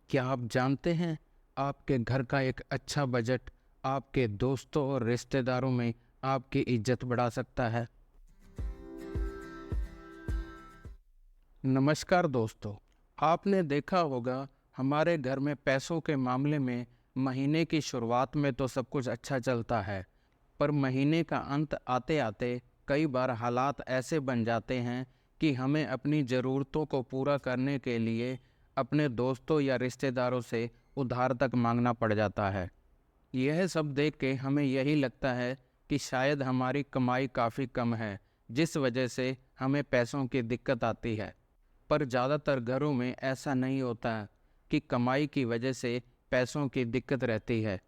क्या आप जानते हैं आपके घर का एक अच्छा बजट आपके दोस्तों और रिश्तेदारों में आपकी इज्जत बढ़ा सकता है। नमस्कार दोस्तों, आपने देखा होगा हमारे घर में पैसों के मामले में महीने की शुरुआत में तो सब कुछ अच्छा चलता है, पर महीने का अंत आते आते कई बार हालात ऐसे बन जाते हैं कि हमें अपनी ज़रूरतों को पूरा करने के लिए अपने दोस्तों या रिश्तेदारों से उधार तक मांगना पड़ जाता है। यह सब देख के हमें यही लगता है कि शायद हमारी कमाई काफ़ी कम है, जिस वजह से हमें पैसों की दिक्कत आती है। पर ज़्यादातर घरों में ऐसा नहीं होता कि कमाई की वजह से पैसों की दिक्कत रहती है।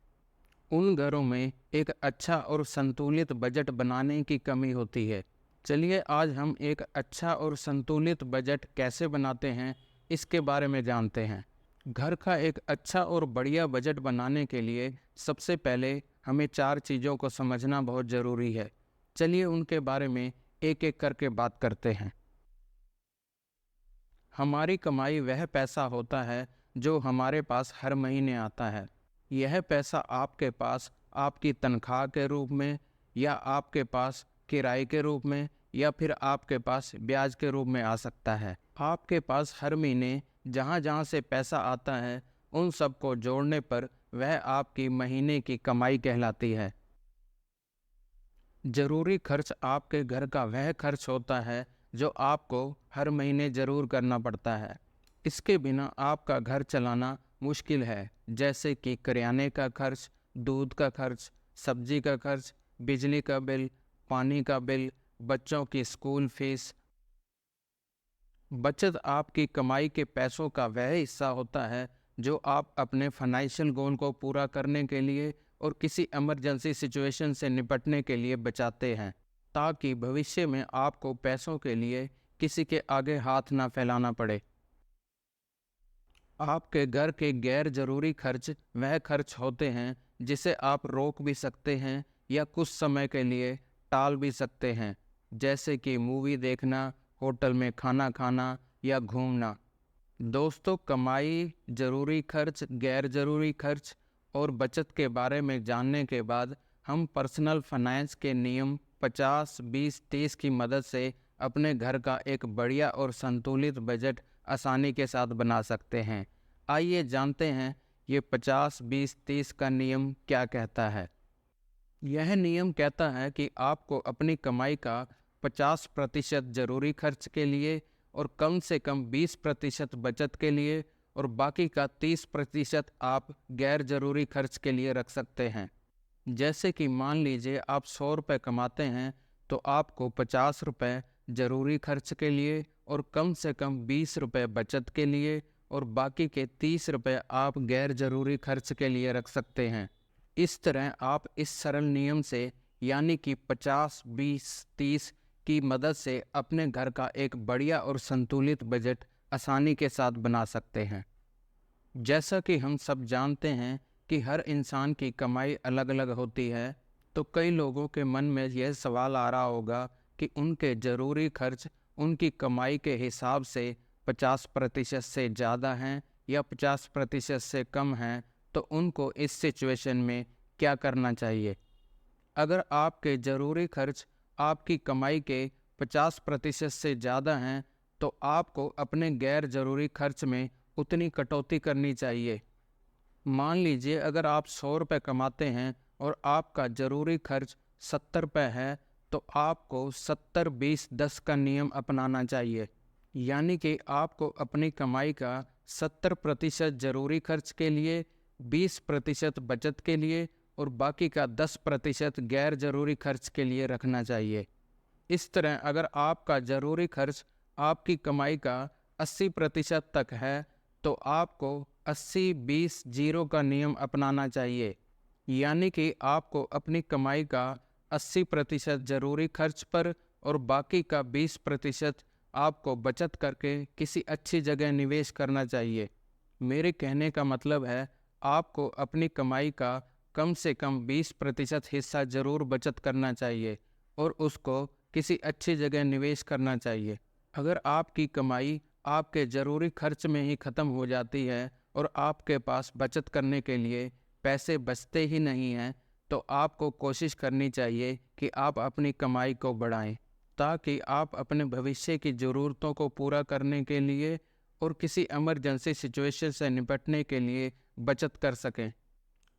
उन घरों में एक अच्छा और संतुलित बजट बनाने की कमी होती है। चलिए आज हम एक अच्छा और संतुलित बजट कैसे बनाते हैं इसके बारे में जानते हैं। घर का एक अच्छा और बढ़िया बजट बनाने के लिए सबसे पहले हमें 4 चीज़ों को समझना बहुत ज़रूरी है। चलिए उनके बारे में एक एक करके बात करते हैं। हमारी कमाई वह पैसा होता है जो हमारे पास हर महीने आता है। यह पैसा आपके पास आपकी तनख्वाह के रूप में, या आपके पास किराए के रूप में, या फिर आपके पास ब्याज के रूप में आ सकता है। आपके पास हर महीने जहाँ जहाँ से पैसा आता है उन सब को जोड़ने पर वह आपकी महीने की कमाई कहलाती है। ज़रूरी खर्च आपके घर का वह खर्च होता है जो आपको हर महीने ज़रूर करना पड़ता है। इसके बिना आपका घर चलाना मुश्किल है, जैसे कि किराने का खर्च, दूध का खर्च, सब्जी का खर्च, बिजली का बिल, पानी का बिल, बच्चों की स्कूल फीस। बचत आपकी कमाई के पैसों का वह हिस्सा होता है जो आप अपने फाइनेंशियल गोल को पूरा करने के लिए और किसी इमरजेंसी सिचुएशन से निपटने के लिए बचाते हैं, ताकि भविष्य में आपको पैसों के लिए किसी के आगे हाथ ना फैलाना पड़े। आपके घर के गैर जरूरी खर्च वह खर्च होते हैं जिसे आप रोक भी सकते हैं या कुछ समय के लिए टाल भी सकते हैं, जैसे कि मूवी देखना, होटल में खाना खाना या घूमना। दोस्तों, कमाई, जरूरी खर्च, गैर जरूरी खर्च और बचत के बारे में जानने के बाद हम पर्सनल फाइनेंस के नियम 50-20-30 की मदद से अपने घर का एक बढ़िया और संतुलित बजट आसानी के साथ बना सकते हैं। आइए जानते हैं ये 50-20-30 का नियम क्या कहता है। यह नियम कहता है कि आपको अपनी कमाई का 50% जरूरी खर्च के लिए और कम से कम 20% बचत के लिए और बाकी का 30% आप गैर जरूरी खर्च के लिए रख सकते हैं। जैसे कि मान लीजिए आप 100 रुपये कमाते हैं, तो आपको 50 रुपये जरूरी खर्च के लिए और कम से कम 20 रुपये बचत के लिए और बाकी के 30 रुपये आप गैर जरूरी खर्च के लिए रख सकते हैं। इस तरह आप इस सरल नियम से, यानी कि 50-20-30 की मदद से अपने घर का एक बढ़िया और संतुलित बजट आसानी के साथ बना सकते हैं। जैसा कि हम सब जानते हैं कि हर इंसान की कमाई अलग अलग होती है, तो कई लोगों के मन में यह सवाल आ रहा होगा कि उनके ज़रूरी खर्च उनकी कमाई के हिसाब से 50% से ज़्यादा हैं या 50% से कम हैं, तो उनको इस सिचुएशन में क्या करना चाहिए। अगर आपके ज़रूरी खर्च आपकी कमाई के 50% से ज़्यादा हैं, तो आपको अपने गैर ज़रूरी खर्च में उतनी कटौती करनी चाहिए। मान लीजिए अगर आप 100 रुपये कमाते हैं और आपका ज़रूरी खर्च 70 रुपये है, तो आपको 70-20-10 का नियम अपनाना चाहिए। यानी कि आपको अपनी कमाई का 70% ज़रूरी खर्च के लिए, 20% बचत के लिए और बाकी का 10% गैर ज़रूरी खर्च के लिए रखना चाहिए। इस तरह अगर आपका ज़रूरी खर्च आपकी कमाई का 80% तक है, तो आपको 80-20-0 का नियम अपनाना चाहिए। यानी कि आपको अपनी कमाई का 80% ज़रूरी खर्च पर और बाकी का 20% आपको बचत करके किसी अच्छी जगह निवेश करना चाहिए। मेरे कहने का मतलब है, आपको अपनी कमाई का कम से कम 20% हिस्सा ज़रूर बचत करना चाहिए और उसको किसी अच्छी जगह निवेश करना चाहिए। अगर आपकी कमाई आपके ज़रूरी खर्च में ही ख़त्म हो जाती है और आपके पास बचत करने के लिए पैसे बचते ही नहीं हैं, तो आपको कोशिश करनी चाहिए कि आप अपनी कमाई को बढ़ाएं, ताकि आप अपने भविष्य की ज़रूरतों को पूरा करने के लिए और किसी इमरजेंसी सिचुएशन से निपटने के लिए बचत कर सकें।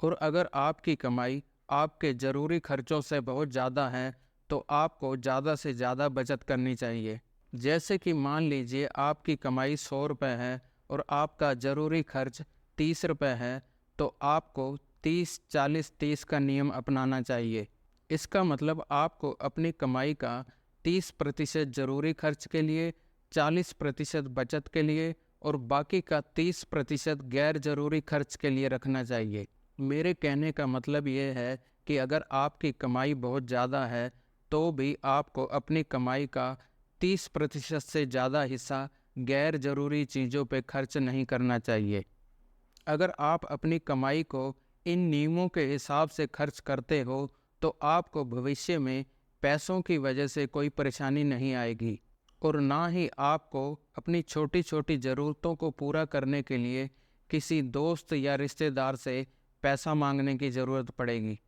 और अगर आपकी कमाई आपके ज़रूरी खर्चों से बहुत ज़्यादा है, तो आपको ज़्यादा से ज़्यादा बचत करनी चाहिए। जैसे कि मान लीजिए आपकी कमाई 100 रुपये है और आपका ज़रूरी खर्च 30 रुपये है, तो आपको 30-40-30 का नियम अपनाना चाहिए। इसका मतलब आपको अपनी कमाई का 30% ज़रूरी खर्च के लिए, 40% बचत के लिए और बाकी का 30% गैर ज़रूरी खर्च के लिए रखना चाहिए। मेरे कहने का मतलब ये है कि अगर आपकी कमाई बहुत ज़्यादा है, तो भी आपको अपनी कमाई का 30% से ज़्यादा हिस्सा गैर ज़रूरी चीज़ों पे खर्च नहीं करना चाहिए। अगर आप अपनी कमाई को इन नियमों के हिसाब से खर्च करते हो, तो आपको भविष्य में पैसों की वजह से कोई परेशानी नहीं आएगी और ना ही आपको अपनी छोटी छोटी ज़रूरतों को पूरा करने के लिए किसी दोस्त या रिश्तेदार से पैसा मांगने की ज़रूरत पड़ेगी।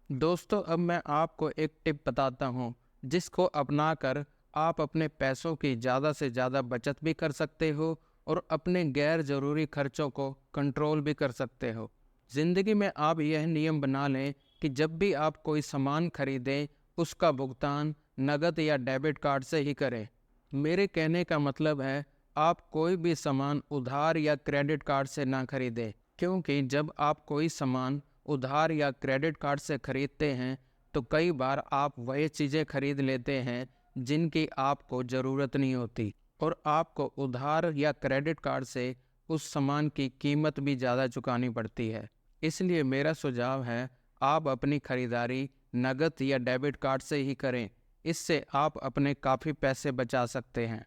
दोस्तों, अब मैं आपको एक टिप बताता हूँ, जिसको अपनाकर आप अपने पैसों की ज़्यादा से ज़्यादा बचत भी कर सकते हो और अपने गैर ज़रूरी खर्चों को कंट्रोल भी कर सकते हो। ज़िंदगी में आप यह नियम बना लें कि जब भी आप कोई सामान खरीदें, उसका भुगतान नकद या डेबिट कार्ड से ही करें। मेरे कहने का मतलब है, आप कोई भी सामान उधार या क्रेडिट कार्ड से ना खरीदें, क्योंकि जब आप कोई सामान उधार या क्रेडिट कार्ड से खरीदते हैं, तो कई बार आप वही चीज़ें खरीद लेते हैं जिनकी आपको ज़रूरत नहीं होती और आपको उधार या क्रेडिट कार्ड से उस सामान की कीमत भी ज़्यादा चुकानी पड़ती है। इसलिए मेरा सुझाव है, आप अपनी खरीदारी नकद या डेबिट कार्ड से ही करें। इससे आप अपने काफ़ी पैसे बचा सकते हैं।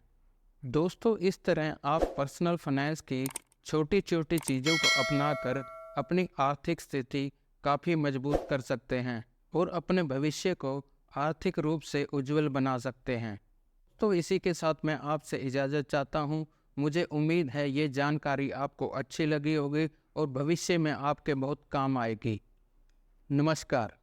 दोस्तों, इस तरह आप पर्सनल फाइनेंस की छोटी छोटी चीज़ों को अपनाकर अपनी आर्थिक स्थिति काफ़ी मजबूत कर सकते हैं और अपने भविष्य को आर्थिक रूप से उज्जवल बना सकते हैं। तो इसी के साथ मैं आपसे इजाज़त चाहता हूँ। मुझे उम्मीद है ये जानकारी आपको अच्छी लगी होगी और भविष्य में आपके बहुत काम आएगी। नमस्कार।